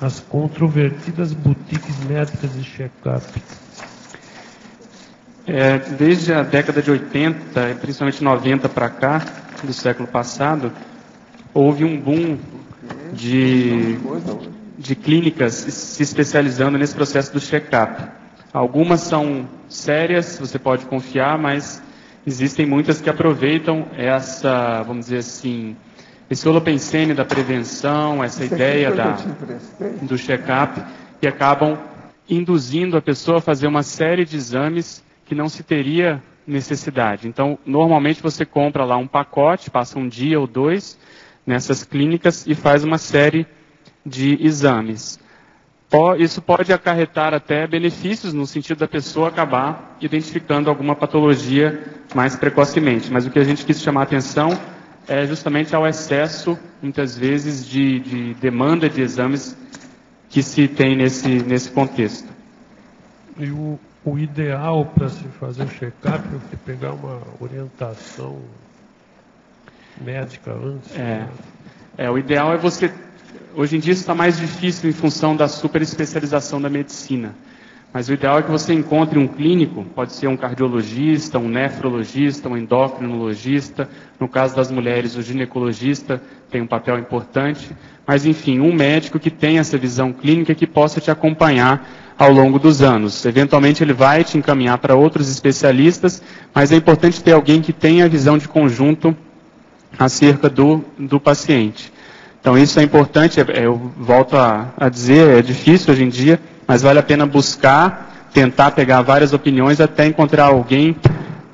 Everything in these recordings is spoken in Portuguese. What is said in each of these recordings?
as controvertidas boutiques médicas de check-up? Desde a década de 80, principalmente 90 para cá, do século passado, houve um boom de clínicas se especializando nesse processo do check-up. Algumas são sérias, você pode confiar, mas existem muitas que aproveitam essa, vamos dizer assim, esse holopensene da prevenção, essa ideia do check-up, e acabam induzindo a pessoa a fazer uma série de exames que não se teria necessidade. Então, normalmente você compra lá um pacote, passa um dia ou dois nessas clínicas e faz uma série de exames. Isso pode acarretar até benefícios no sentido da pessoa acabar identificando alguma patologia mais precocemente. Mas o que a gente quis chamar a atenção é justamente ao excesso, muitas vezes, de demanda de exames que se tem nesse contexto. E o ideal para se fazer check-up é você pegar uma orientação médica antes? O ideal é você... Hoje em dia isso está mais difícil em função da superespecialização da medicina. Mas o ideal é que você encontre um clínico, pode ser um cardiologista, um nefrologista, um endocrinologista. No caso das mulheres, o ginecologista tem um papel importante. Mas, enfim, um médico que tenha essa visão clínica que possa te acompanhar ao longo dos anos. Eventualmente ele vai te encaminhar para outros especialistas, mas é importante ter alguém que tenha a visão de conjunto acerca do paciente. Então isso é importante, eu volto a dizer, é difícil hoje em dia, mas vale a pena buscar, tentar pegar várias opiniões até encontrar alguém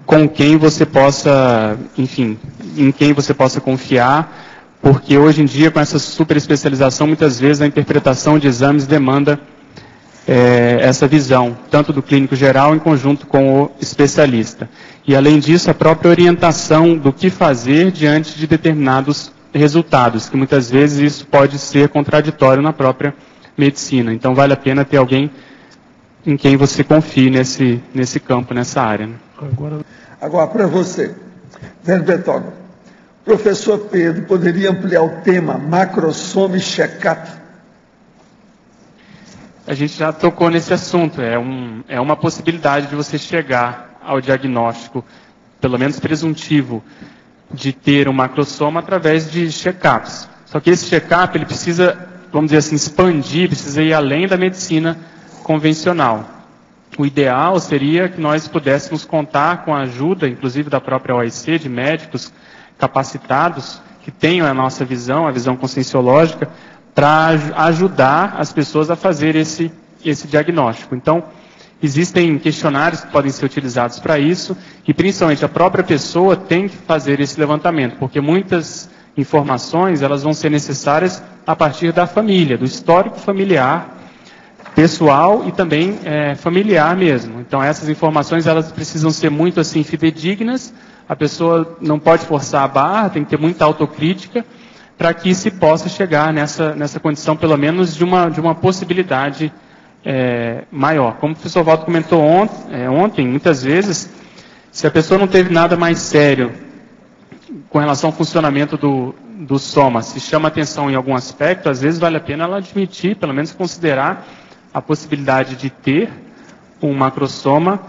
com quem você possa, enfim, em quem você possa confiar, porque hoje em dia com essa super especialização, muitas vezes a interpretação de exames demanda essa visão, tanto do clínico geral em conjunto com o especialista. E além disso, a própria orientação do que fazer diante de determinados resultados, que muitas vezes isso pode ser contraditório na própria medicina. Então vale a pena ter alguém em quem você confie nesse campo, nessa área. Né? Agora para você, Velho Bertoldo, professor Pedro, poderia ampliar o tema macrosoma e check-up? A gente já tocou nesse assunto, é uma possibilidade de você chegar ao diagnóstico, pelo menos presuntivo, de ter um macrosoma através de check-ups. Só que esse check-up, ele precisa, vamos dizer assim, expandir, precisa ir além da medicina convencional. O ideal seria que nós pudéssemos contar com a ajuda, inclusive da própria OIC, de médicos capacitados, que tenham a nossa visão, a visão conscienciológica, para ajudar as pessoas a fazer esse diagnóstico. Então, existem questionários que podem ser utilizados para isso, e principalmente a própria pessoa tem que fazer esse levantamento, porque muitas informações elas vão ser necessárias a partir da família, do histórico familiar, pessoal e também familiar mesmo. Então essas informações elas precisam ser muito assim fidedignas, a pessoa não pode forçar a barra, tem que ter muita autocrítica, para que se possa chegar nessa condição, pelo menos, de uma possibilidade maior. Como o professor Waldo comentou ontem, muitas vezes, se a pessoa não teve nada mais sério com relação ao funcionamento do soma, se chama atenção em algum aspecto, às vezes vale a pena ela admitir, pelo menos considerar a possibilidade de ter um macrosoma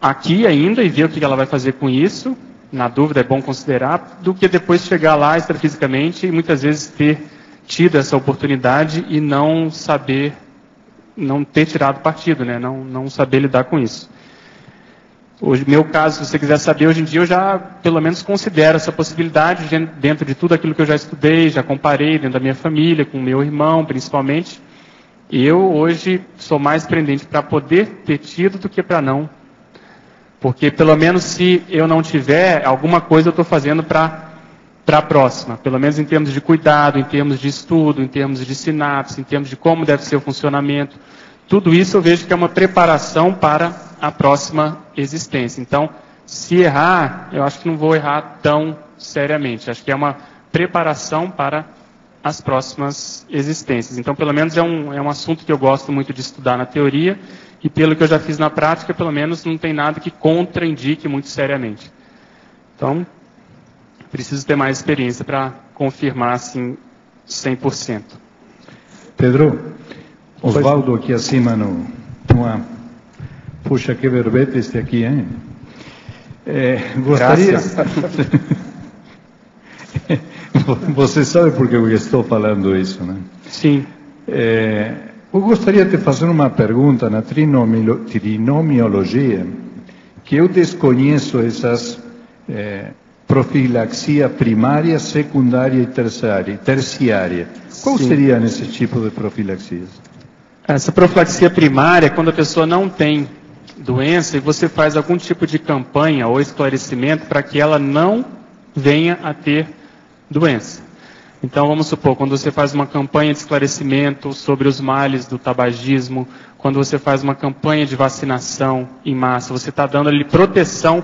aqui ainda e ver o que ela vai fazer com isso. Na dúvida é bom considerar, do que depois chegar lá extrafisicamente e muitas vezes ter tido essa oportunidade e não ter tirado partido, né? Não saber lidar com isso. Hoje, meu caso, se você quiser saber, hoje em dia eu já pelo menos considero essa possibilidade dentro de tudo aquilo que eu já estudei, já comparei dentro da minha família, com o meu irmão principalmente. Eu hoje sou mais pendente para poder ter tido do que para não. Porque pelo menos se eu não tiver, alguma coisa eu estou fazendo para a próxima. Pelo menos em termos de cuidado, em termos de estudo, em termos de sinapse, em termos de como deve ser o funcionamento. Tudo isso eu vejo que é uma preparação para a próxima existência. Então, se errar, eu acho que não vou errar tão seriamente. Acho que é uma preparação para as próximas existências. Então, pelo menos é um assunto que eu gosto muito de estudar na teoria, e pelo que eu já fiz na prática, pelo menos não tem nada que contraindique muito seriamente. Então, preciso ter mais experiência para confirmar assim 100%. Pedro, Osvaldo aqui acima Puxa, que verbete este aqui, hein? Gostaria... Você sabe por que eu estou falando isso, né? Sim. Eu gostaria de fazer uma pergunta na trinomiologia, que eu desconheço essas profilaxia primária, secundária e terciária. Qual seria nesse tipo de profilaxias? Essa profilaxia primária é quando a pessoa não tem doença e você faz algum tipo de campanha ou esclarecimento para que ela não venha a ter doença. Então, vamos supor, quando você faz uma campanha de esclarecimento sobre os males do tabagismo, quando você faz uma campanha de vacinação em massa, você está dando ali proteção,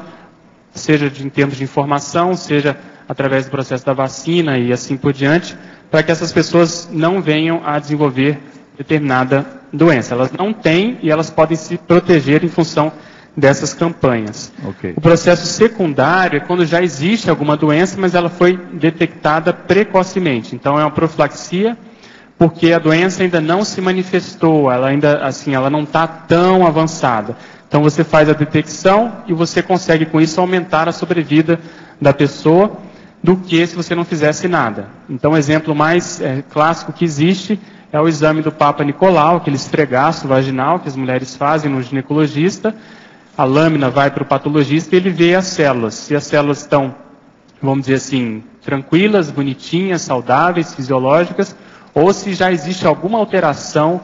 seja em termos de informação, seja através do processo da vacina e assim por diante, para que essas pessoas não venham a desenvolver determinada doença. Elas não têm e elas podem se proteger em função dessas campanhas. Okay. O processo secundário é quando já existe alguma doença, mas ela foi detectada precocemente. Então é uma profilaxia porque a doença ainda não se manifestou, ela não está tão avançada. Então você faz a detecção e você consegue com isso aumentar a sobrevida da pessoa do que se você não fizesse nada. Então o exemplo mais clássico que existe é o exame do Papa Nicolau, aquele esfregaço vaginal que as mulheres fazem no ginecologista. A lâmina vai para o patologista e ele vê as células. Se as células estão, vamos dizer assim, tranquilas, bonitinhas, saudáveis, fisiológicas, ou se já existe alguma alteração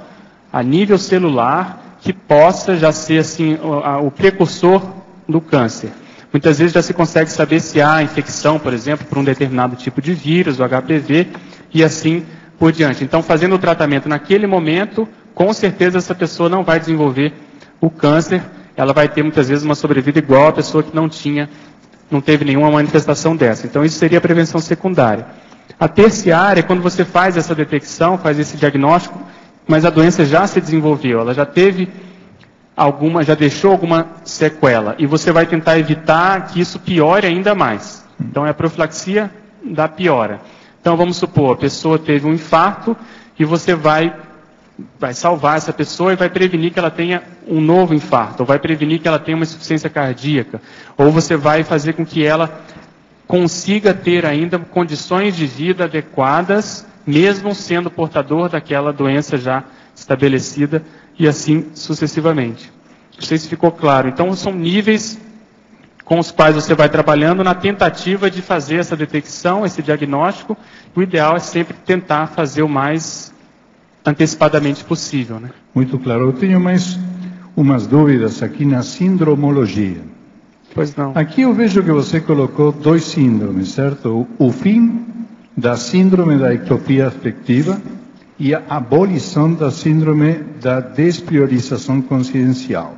a nível celular que possa já ser assim, o precursor do câncer. Muitas vezes já se consegue saber se há infecção, por exemplo, por um determinado tipo de vírus, o HPV, e assim por diante. Então, fazendo o tratamento naquele momento, com certeza essa pessoa não vai desenvolver o câncer, ela vai ter muitas vezes uma sobrevida igual a pessoa que não teve nenhuma manifestação dessa. Então, isso seria a prevenção secundária. A terciária é quando você faz essa detecção, faz esse diagnóstico, mas a doença já se desenvolveu, ela já teve já deixou alguma sequela, e você vai tentar evitar que isso piore ainda mais. Então, é a profilaxia da piora. Então, vamos supor, a pessoa teve um infarto, e você vai salvar essa pessoa e vai prevenir que ela tenha um novo infarto, ou vai prevenir que ela tenha uma insuficiência cardíaca, ou você vai fazer com que ela consiga ter ainda condições de vida adequadas, mesmo sendo portador daquela doença já estabelecida, e assim sucessivamente. Não sei se ficou claro. Então, são níveis com os quais você vai trabalhando na tentativa de fazer essa detecção, esse diagnóstico. O ideal é sempre tentar fazer o mais antecipadamente possível, né? Muito claro. Eu tenho mais umas dúvidas aqui na sindromologia. Pois não. Aqui eu vejo que você colocou 2 síndromes, certo? O fim da síndrome da ectopia afetiva e a abolição da síndrome da despriorização consciencial.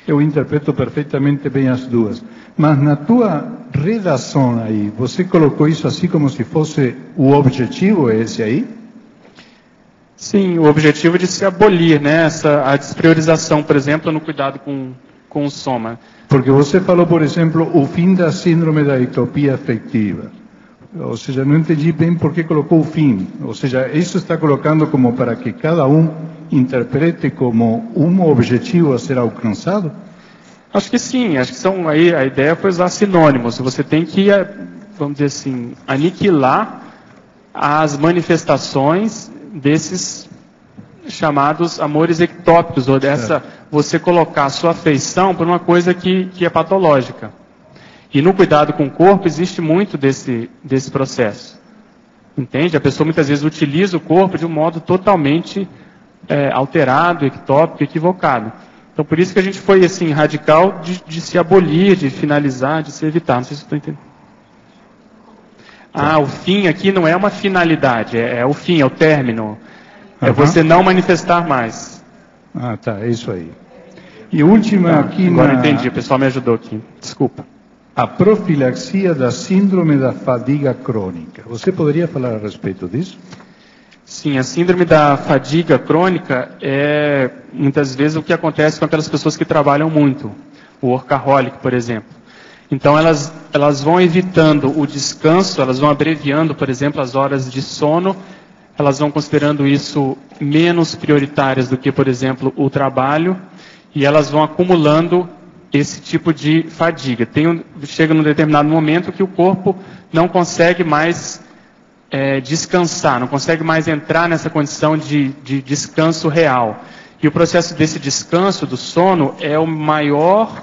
Eu interpreto perfeitamente bem as duas. Mas na tua redação aí, você colocou isso assim como se fosse o objetivo, é esse aí? Sim, o objetivo é de se abolir, né, a despriorização, por exemplo, no cuidado com o soma. Porque você falou, por exemplo, o fim da síndrome da ectopia afetiva. Ou seja, não entendi bem por que colocou o fim. Ou seja, isso está colocando como para que cada um interprete como um objetivo a ser alcançado? Acho que sim, acho que aí a ideia foi usar sinônimos. Você tem que, vamos dizer assim, aniquilar as manifestações desses chamados amores ectópicos, ou você colocar a sua afeição por uma coisa que é patológica. E no cuidado com o corpo existe muito desse processo. Entende? A pessoa muitas vezes utiliza o corpo de um modo totalmente alterado, ectópico, equivocado. Então por isso que a gente foi assim, radical de se abolir, de finalizar, de se evitar. Não sei se você está entendendo. O fim aqui não é uma finalidade, é o fim, é o término. É você não manifestar mais. Tá, é isso aí. E última aqui agora eu entendi, o pessoal me ajudou aqui. Desculpa. A profilaxia da síndrome da fadiga crônica. Você poderia falar a respeito disso? Sim, a síndrome da fadiga crônica é muitas vezes o que acontece com aquelas pessoas que trabalham muito. O workaholic, por exemplo. Então elas vão evitando o descanso, elas vão abreviando, por exemplo, as horas de sono, elas vão considerando isso menos prioritárias do que, por exemplo, o trabalho, e elas vão acumulando esse tipo de fadiga. Chega num determinado momento que o corpo não consegue mais descansar, não consegue mais entrar nessa condição de descanso real. E o processo desse descanso, do sono, é o maior,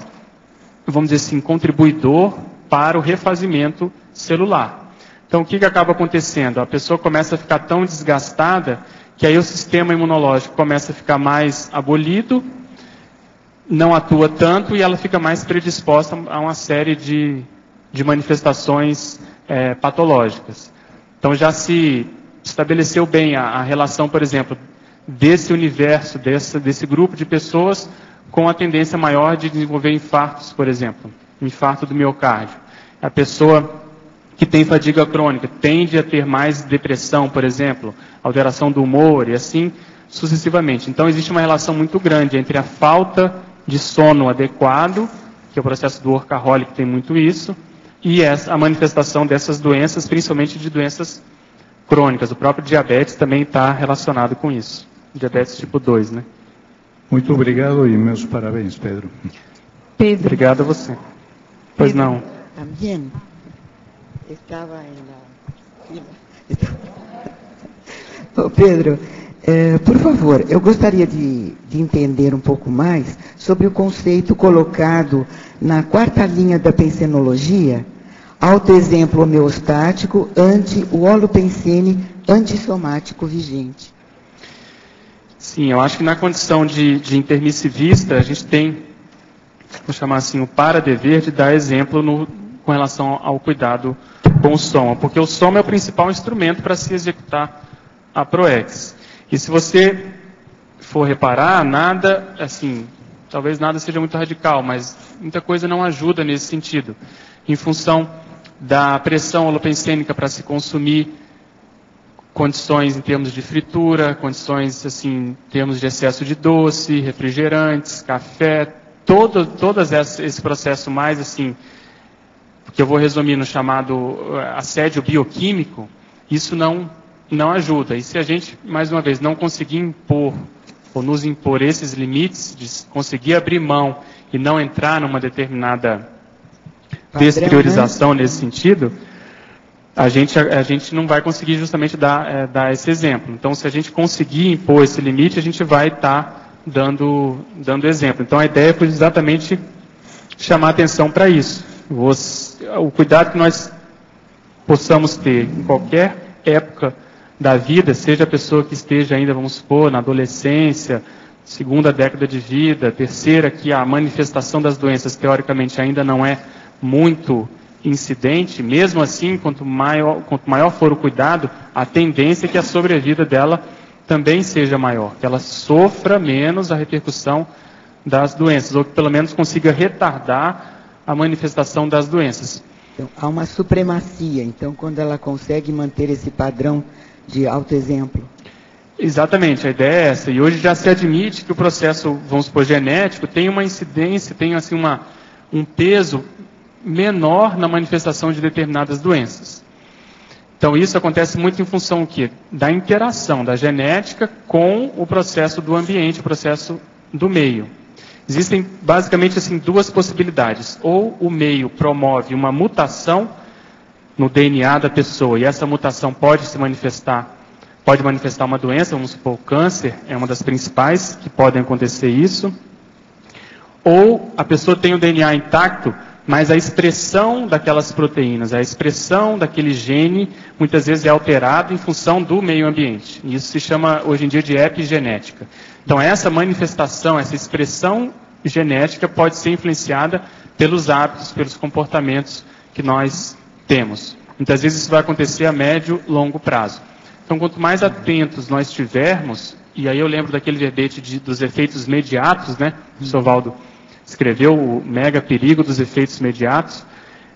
vamos dizer assim, contribuidor para o refazimento celular. Então, o que acaba acontecendo? A pessoa começa a ficar tão desgastada que aí o sistema imunológico começa a ficar mais abolido, não atua tanto e ela fica mais predisposta a uma série de manifestações patológicas. Então, já se estabeleceu bem a relação, por exemplo, desse universo, desse grupo de pessoas com a tendência maior de desenvolver infartos, por exemplo, infarto do miocárdio. A pessoa que tem fadiga crônica tende a ter mais depressão, por exemplo, alteração do humor e assim sucessivamente. Então, existe uma relação muito grande entre a falta de sono adequado, que é o processo do workaholic, que tem muito isso, e a manifestação dessas doenças, principalmente de doenças crônicas. O próprio diabetes também está relacionado com isso. Diabetes tipo 2, né? Muito obrigado e meus parabéns, Pedro. Pedro. Obrigado a você. Pois não. Também estava na fila. Ô Pedro, por favor, eu gostaria de entender um pouco mais sobre o conceito colocado na 4ª linha da pensenologia, autoexemplo homeostático ante o holopensene antissomático vigente. Sim, eu acho que na condição de intermissivista, a gente tem, vou chamar assim, o para-dever de dar exemplo com relação ao cuidado com o soma, porque o soma é o principal instrumento para se executar a PROEX. E se você for reparar, nada, assim, talvez nada seja muito radical, mas muita coisa não ajuda nesse sentido. Em função da pressão holopensênica para se consumir, condições em termos de fritura, condições assim, em termos de excesso de doce, refrigerantes, café, todo esse processo mais assim, que eu vou resumir no chamado assédio bioquímico, isso não ajuda. E se a gente, mais uma vez, não conseguir impor, ou nos impor esses limites, de conseguir abrir mão e não entrar numa determinada despriorização nesse sentido, a gente não vai conseguir justamente dar esse exemplo. Então, se a gente conseguir impor esse limite, a gente vai estar dando exemplo. Então, a ideia foi exatamente chamar atenção para isso. O cuidado que nós possamos ter em qualquer época da vida, seja a pessoa que esteja ainda, vamos supor, na adolescência, 2ª década de vida, 3ª, que a manifestação das doenças, teoricamente, ainda não é muito incidente, mesmo assim, quanto maior for o cuidado, a tendência é que a sobrevida dela também seja maior, que ela sofra menos a repercussão das doenças, ou que pelo menos consiga retardar a manifestação das doenças. Então, há uma supremacia, então, quando ela consegue manter esse padrão de autoexemplo. Exatamente, a ideia é essa. E hoje já se admite que o processo, vamos supor, genético, tem uma incidência, tem assim um peso menor na manifestação de determinadas doenças. Então isso acontece muito em função do quê? Da interação da genética com o processo do ambiente, o processo do meio. Existem basicamente assim 2 possibilidades. Ou o meio promove uma mutação no DNA da pessoa, e essa mutação pode manifestar uma doença, vamos supor, o câncer é uma das principais que podem acontecer isso. Ou a pessoa tem o DNA intacto, mas a expressão daquelas proteínas, a expressão daquele gene, muitas vezes é alterada em função do meio ambiente. E isso se chama, hoje em dia, de epigenética. Então, essa manifestação, essa expressão genética pode ser influenciada pelos hábitos, pelos comportamentos que nós temos. Muitas vezes isso vai acontecer a médio e longo prazo. Então, quanto mais atentos nós estivermos, e aí eu lembro daquele verbete dos efeitos imediatos, né? O professor Valdo escreveu o mega perigo dos efeitos imediatos.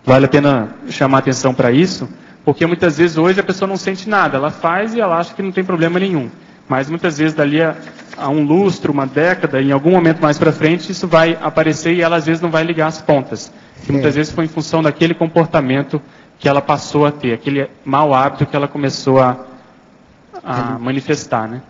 Vale a pena chamar atenção para isso, porque muitas vezes hoje a pessoa não sente nada, ela faz e ela acha que não tem problema nenhum. Mas muitas vezes dali a um lustro, uma década, em algum momento mais para frente, isso vai aparecer e ela às vezes não vai ligar as pontas. Que muitas vezes foi em função daquele comportamento que ela passou a ter, aquele mau hábito que ela começou manifestar, né?